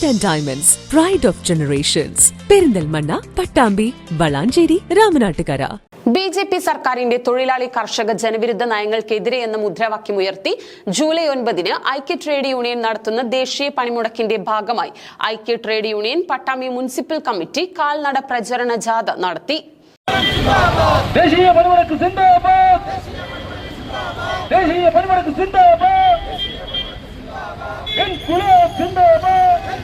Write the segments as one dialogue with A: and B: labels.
A: and Diamonds, Pride of Generations. Perinthalmanna, Pattambi, Valanchery, Ramanattukara.
B: BJP സർക്കാരിന്റെ തൊഴിലാളി കർഷക ജനവിരുദ്ധ നയങ്ങൾക്കെതിരെ എന്ന മുദ്രാവാക്യമുയർത്തി ജൂലൈ 9 ഐക്യ ട്രേഡ് യൂണിയൻ നടത്തുന്ന ദേശീയ പണിമുടക്കിന്റെ ഭാഗമായി ഐക്യ trade union Pattambi municipal committee കാൽനട പ്രചരണ ജാഥ നടത്തി.
C: ദേശീയ പണിമുടക്ക് സിന്ദാബാദ്, ദേശീയ പണിമുടക്ക് സിന്ദാബാദ്, ഇൻക്വിലാബ് സിന്ദാബാദ്,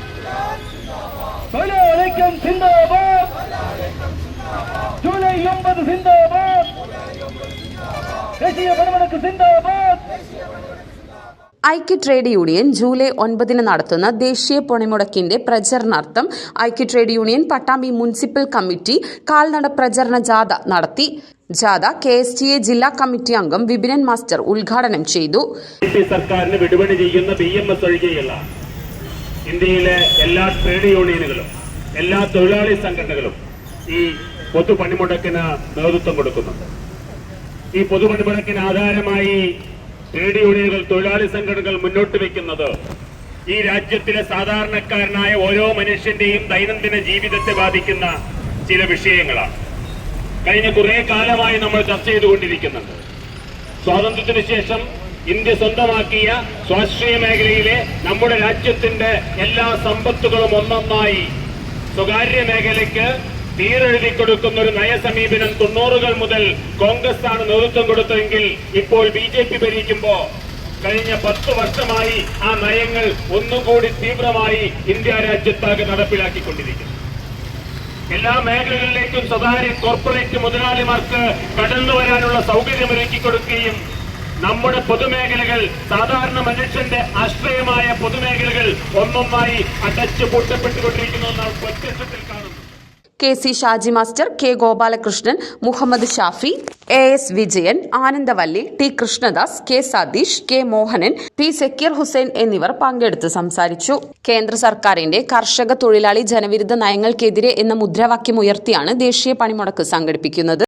C: തൊഴിലാളിക്കം സിന്ദാബാദ്, ജൂലൈ 9 സിന്ദാബാദ്, ദേശീയ പണിമുടക്ക് സിന്ദാബാദ്.
B: ഐക്യ ട്രേഡ് യൂണിയൻ ജൂലൈ 9 നടത്തുന്ന ദേശീയ പണിമുടക്കിന്റെ പ്രചരണാർത്ഥം ഐക്യ trade union Pattambi municipal committee കാൽനട പ്രചരണ ജാഥ നടത്തി. ജാഥ KSTA ജില്ലാ കമ്മിറ്റി അംഗം വിപിനൻ മാസ്റ്റർ ഉദ്ഘാടനം ചെയ്തു.
D: സർക്കാരിന് വിടുപണി ചെയ്യുന്ന BMS ഒഴികെയുള്ള ഇന്ത്യയിലെ എല്ലാ ട്രേഡ് യൂണിയനുകളും എല്ലാ തൊഴിലാളി സംഘടനകളും ഈ പൊതുപണിമുടക്കിന് നേതൃത്വം കൊടുക്കുന്നുണ്ട്. ഈ പൊതുപണിമുടക്കിന് ആധാരമായി ട്രേഡ് യൂണിയനുകൾ തൊഴിലാളി സംഘടനകൾ മുന്നോട്ട് വയ്ക്കുന്നത് ഈ രാജ്യത്തിലെ സാധാരണക്കാരനായ ഓരോ മനുഷ്യന്റെയും ദൈനംദിന ജീവിതത്തെ ബാധിക്കുന്ന ചില വിഷയങ്ങളാണ്. കഴിഞ്ഞ കുറെ കാലമായി നമ്മൾ ചർച്ച ചെയ്തുകൊണ്ടിരിക്കുന്നുണ്ട്. സ്വാതന്ത്ര്യത്തിന് ശേഷം ഇന്ത്യ സ്വന്തമാക്കിയ സ്വാശ്രയ മേഖലയിലെ നമ്മുടെ രാജ്യത്തിന്റെ എല്ലാ സമ്പത്തുകളും ഒന്നൊന്നായി സ്വകാര്യ മേഖലയ്ക്ക് തീരെഴുതി കൊടുക്കുന്ന ഒരു നയസമീപനം 90-കൾ മുതൽ കോൺഗ്രസ് ആണ് നേതൃത്വം കൊടുത്തതെങ്കിൽ ഇപ്പോൾ BJP ഭരിക്കുമ്പോൾ കഴിഞ്ഞ 10 വർഷമായി ആ നയങ്ങൾ ഒന്നുകൂടി തീവ്രമായി ഇന്ത്യ രാജ്യത്താകെ നടപ്പിലാക്കിക്കൊണ്ടിരിക്കുന്നു. എല്ലാ മേഖലകളിലേക്കും സ്വകാര്യ കോർപ്പറേറ്റ് മുതലാളിമാർക്ക് കടന്നു വരാനുള്ള സൗകര്യമൊരുക്കി കൊടുക്കുകയും നമ്മുടെ പൊതുമേഖലകൾ സാധാരണ മനുഷ്യന്റെ ആശ്രയമായ പൊതുമേഖലകൾ ഒന്നൊന്നായി അടച്ചു പൂട്ടപ്പെട്ടുകൊണ്ടിരിക്കുന്നു എന്നാണ് പ്രത്യക്ഷത്തിൽ കാണുന്നത്.
B: KC Shaji master, K Gopalakrishnan, Muhammad Shafi, AS Vijayan, Anandavalli, T Krishnadas, K Satheesh, K Mohanan, P Sakkeer Hussain എന്നിവർ പങ്കെടുത്ത് സംസാരിച്ചു. കേന്ദ്ര സർക്കാരിന്റെ കർഷക തൊഴിലാളി ജനവിരുദ്ധ നയങ്ങൾക്കെതിരെ എന്ന മുദ്രാവാക്യമുയർത്തിയാണ് ദേശീയ പണിമുടക്ക് സംഘടിപ്പിക്കുന്നത്.